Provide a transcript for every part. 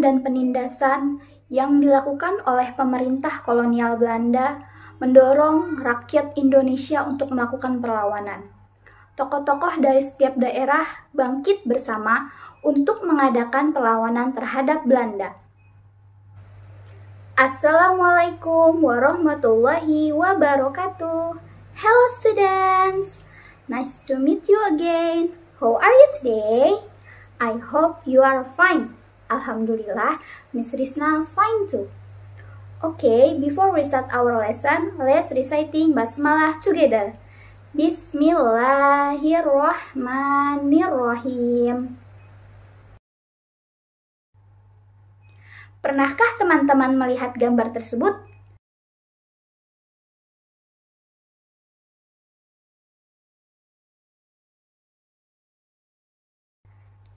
dan penindasan yang dilakukan oleh pemerintah kolonial Belanda mendorong rakyat Indonesia untuk melakukan perlawanan. Tokoh-tokoh dari setiap daerah bangkit bersama untuk mengadakan perlawanan terhadap Belanda. Assalamualaikum warahmatullahi wabarakatuh. Hello students, nice to meet you again. How are you today? I hope you are fine. Alhamdulillah, Miss Risna fine too. Okay, before we start our lesson, let's reciting Basmalah together. Bismillahirrahmanirrahim. Pernahkah teman-teman melihat gambar tersebut?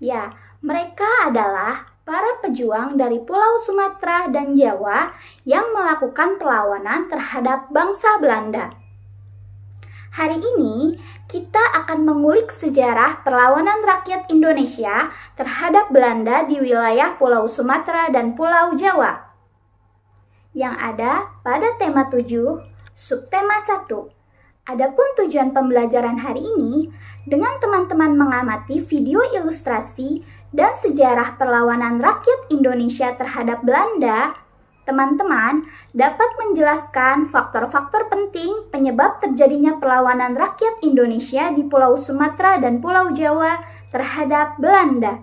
Ya, mereka adalah para pejuang dari Pulau Sumatera dan Jawa yang melakukan perlawanan terhadap bangsa Belanda. Hari ini, kita akan mengulik sejarah perlawanan rakyat Indonesia terhadap Belanda di wilayah Pulau Sumatera dan Pulau Jawa. Yang ada pada tema 7, subtema 1. Adapun tujuan pembelajaran hari ini, dengan teman-teman mengamati video ilustrasi dan sejarah perlawanan rakyat Indonesia terhadap Belanda, teman-teman dapat menjelaskan faktor-faktor penting penyebab terjadinya perlawanan rakyat Indonesia di Pulau Sumatera dan Pulau Jawa terhadap Belanda.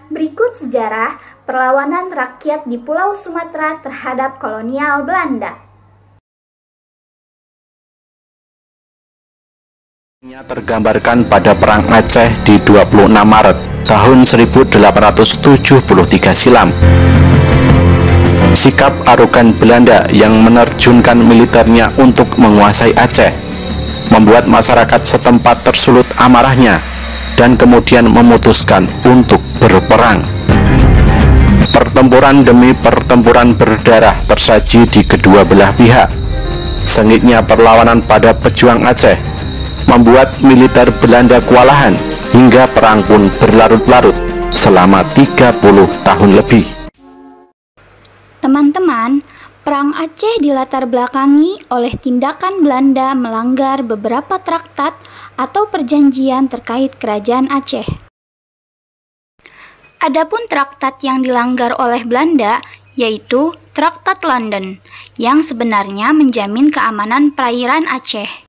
Berikut sejarah perlawanan rakyat di Pulau Sumatera terhadap kolonial Belanda. Tergambarkan pada Perang Aceh di 26 Maret tahun 1873 silam. Sikap arogan Belanda yang menerjunkan militernya untuk menguasai Aceh membuat masyarakat setempat tersulut amarahnya dan kemudian memutuskan untuk berperang. Pertempuran demi pertempuran berdarah tersaji di kedua belah pihak. Sengitnya perlawanan pada pejuang Aceh membuat militer Belanda kewalahan hingga perang pun berlarut-larut selama 30 tahun lebih. Teman-teman, Perang Aceh dilatar belakangi oleh tindakan Belanda melanggar beberapa traktat atau perjanjian terkait kerajaan Aceh. Adapun traktat yang dilanggar oleh Belanda yaitu Traktat London yang sebenarnya menjamin keamanan perairan Aceh.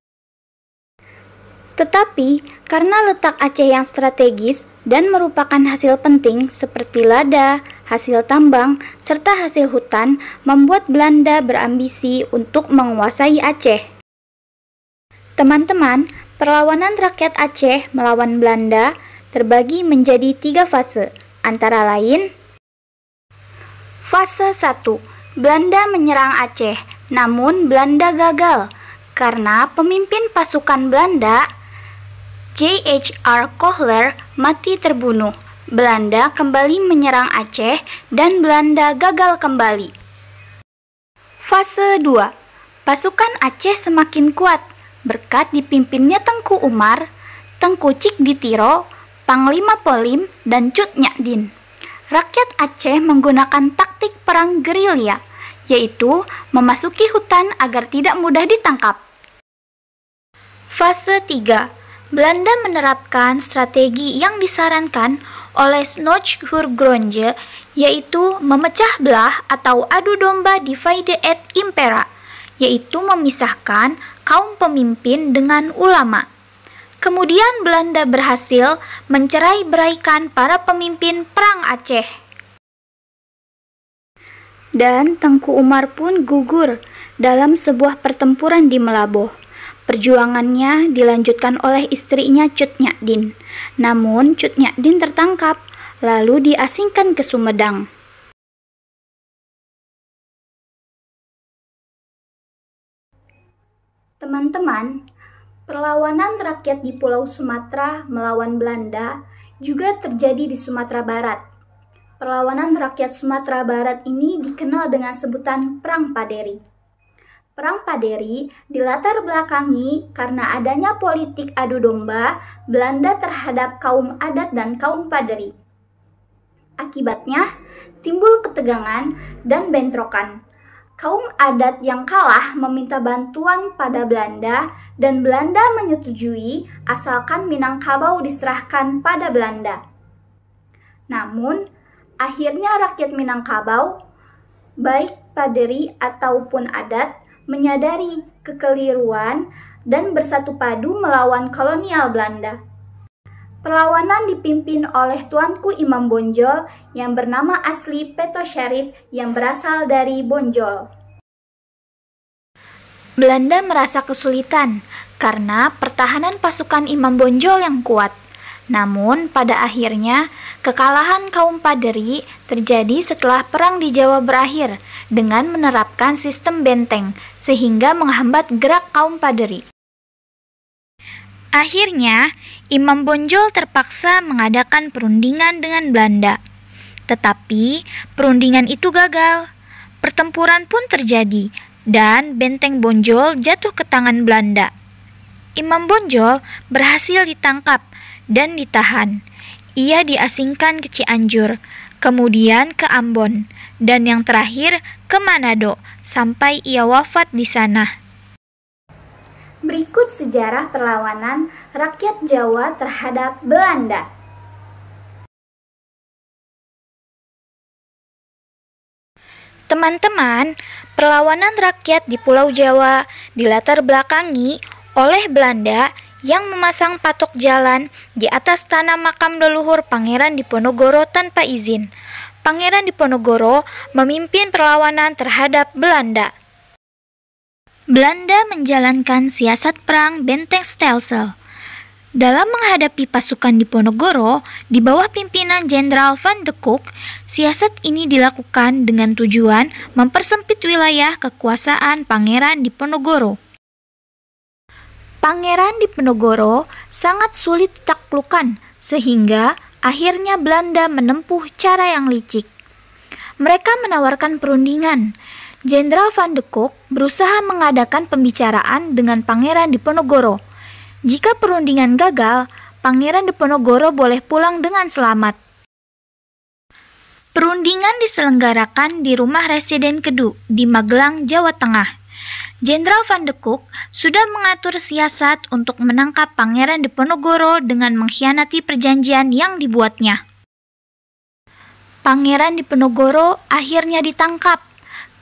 Tetapi karena letak Aceh yang strategis dan merupakan hasil penting seperti lada, hasil tambang, serta hasil hutan membuat Belanda berambisi untuk menguasai Aceh. Teman-teman, perlawanan rakyat Aceh melawan Belanda terbagi menjadi 3 fase, antara lain: Fase 1, Belanda menyerang Aceh, namun Belanda gagal karena pemimpin pasukan Belanda, J.H.R. Kohler, mati terbunuh. Belanda kembali menyerang Aceh dan Belanda gagal kembali. Fase 2, pasukan Aceh semakin kuat berkat dipimpinnya Tengku Umar, Tengku Cikditiro, Panglima Polim, dan Cut Nyadin. Rakyat Aceh menggunakan taktik perang gerilya, yaitu memasuki hutan agar tidak mudah ditangkap. Fase 3, Belanda menerapkan strategi yang disarankan oleh Snouck-Hurgronje, yaitu memecah belah atau adu domba divide et impera, yaitu memisahkan kaum pemimpin dengan ulama. Kemudian Belanda berhasil mencerai-beraikan para pemimpin perang Aceh. Dan Tengku Umar pun gugur dalam sebuah pertempuran di Melaboh. Perjuangannya dilanjutkan oleh istrinya Cut Nyadin. Namun Cut Nyadin tertangkap, lalu diasingkan ke Sumedang. Teman-teman, perlawanan rakyat di Pulau Sumatera melawan Belanda juga terjadi di Sumatera Barat. Perlawanan rakyat Sumatera Barat ini dikenal dengan sebutan Perang Paderi. Perang Paderi dilatar belakangi karena adanya politik adu domba Belanda terhadap kaum adat dan kaum Paderi. Akibatnya, timbul ketegangan dan bentrokan. Kaum adat yang kalah meminta bantuan pada Belanda dan Belanda menyetujui asalkan Minangkabau diserahkan pada Belanda. Namun, akhirnya rakyat Minangkabau, baik paderi ataupun adat, menyadari kekeliruan dan bersatu padu melawan kolonial Belanda. Perlawanan dipimpin oleh Tuanku Imam Bonjol yang bernama asli Peto Syarif yang berasal dari Bonjol. Belanda merasa kesulitan karena pertahanan pasukan Imam Bonjol yang kuat. Namun pada akhirnya kekalahan kaum Paderi terjadi setelah perang di Jawa berakhir dengan menerapkan sistem benteng sehingga menghambat gerak kaum Paderi. Akhirnya, Imam Bonjol terpaksa mengadakan perundingan dengan Belanda. Tetapi, perundingan itu gagal. Pertempuran pun terjadi, dan benteng Bonjol jatuh ke tangan Belanda. Imam Bonjol berhasil ditangkap dan ditahan. Ia diasingkan ke Cianjur, kemudian ke Ambon, dan yang terakhir ke Manado, sampai ia wafat di sana. Berikut sejarah perlawanan rakyat Jawa terhadap Belanda. Teman-teman, perlawanan rakyat di Pulau Jawa dilatar belakangi oleh Belanda yang memasang patok jalan di atas tanah makam leluhur Pangeran Diponegoro tanpa izin. Pangeran Diponegoro memimpin perlawanan terhadap Belanda. Belanda menjalankan siasat perang benteng stelsel. Dalam menghadapi pasukan Diponegoro di bawah pimpinan Jenderal Van de Kock, siasat ini dilakukan dengan tujuan mempersempit wilayah kekuasaan Pangeran Diponegoro. Pangeran Diponegoro sangat sulit ditaklukkan sehingga akhirnya Belanda menempuh cara yang licik. Mereka menawarkan perundingan. Jenderal Van de Kock berusaha mengadakan pembicaraan dengan Pangeran Diponegoro. Jika perundingan gagal, Pangeran Diponegoro boleh pulang dengan selamat. Perundingan diselenggarakan di rumah Residen Kedu di Magelang, Jawa Tengah. Jenderal Van de Kock sudah mengatur siasat untuk menangkap Pangeran Diponegoro dengan mengkhianati perjanjian yang dibuatnya. Pangeran Diponegoro akhirnya ditangkap,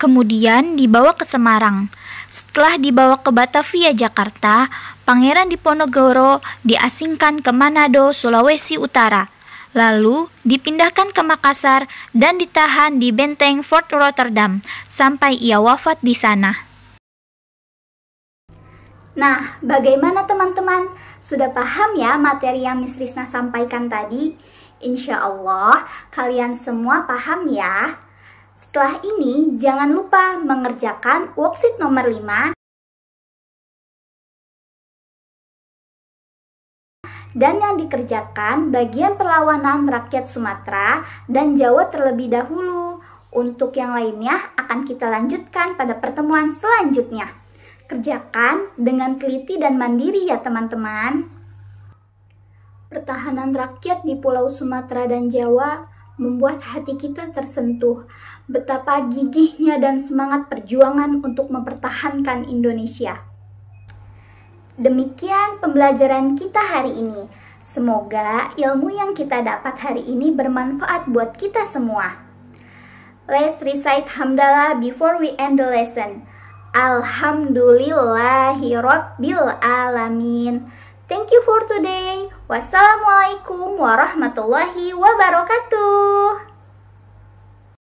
kemudian dibawa ke Semarang. Setelah dibawa ke Batavia, Jakarta, Pangeran Diponegoro diasingkan ke Manado, Sulawesi Utara. Lalu dipindahkan ke Makassar dan ditahan di benteng Fort Rotterdam sampai ia wafat di sana. Nah, bagaimana teman-teman? Sudah paham ya materi yang Miss Risna sampaikan tadi? Insya Allah kalian semua paham ya. Setelah ini, jangan lupa mengerjakan worksheet nomor 5 dan yang dikerjakan bagian perlawanan rakyat Sumatera dan Jawa terlebih dahulu. Untuk yang lainnya akan kita lanjutkan pada pertemuan selanjutnya. Kerjakan dengan teliti dan mandiri ya teman-teman. Pertahanan rakyat di Pulau Sumatera dan Jawa membuat hati kita tersentuh. Betapa gigihnya dan semangat perjuangan untuk mempertahankan Indonesia. Demikian pembelajaran kita hari ini. Semoga ilmu yang kita dapat hari ini bermanfaat buat kita semua. Let's recite hamdalah before we end the lesson. Alhamdulillahirabbil alamin. Thank you for today. Wassalamualaikum warahmatullahi wabarakatuh.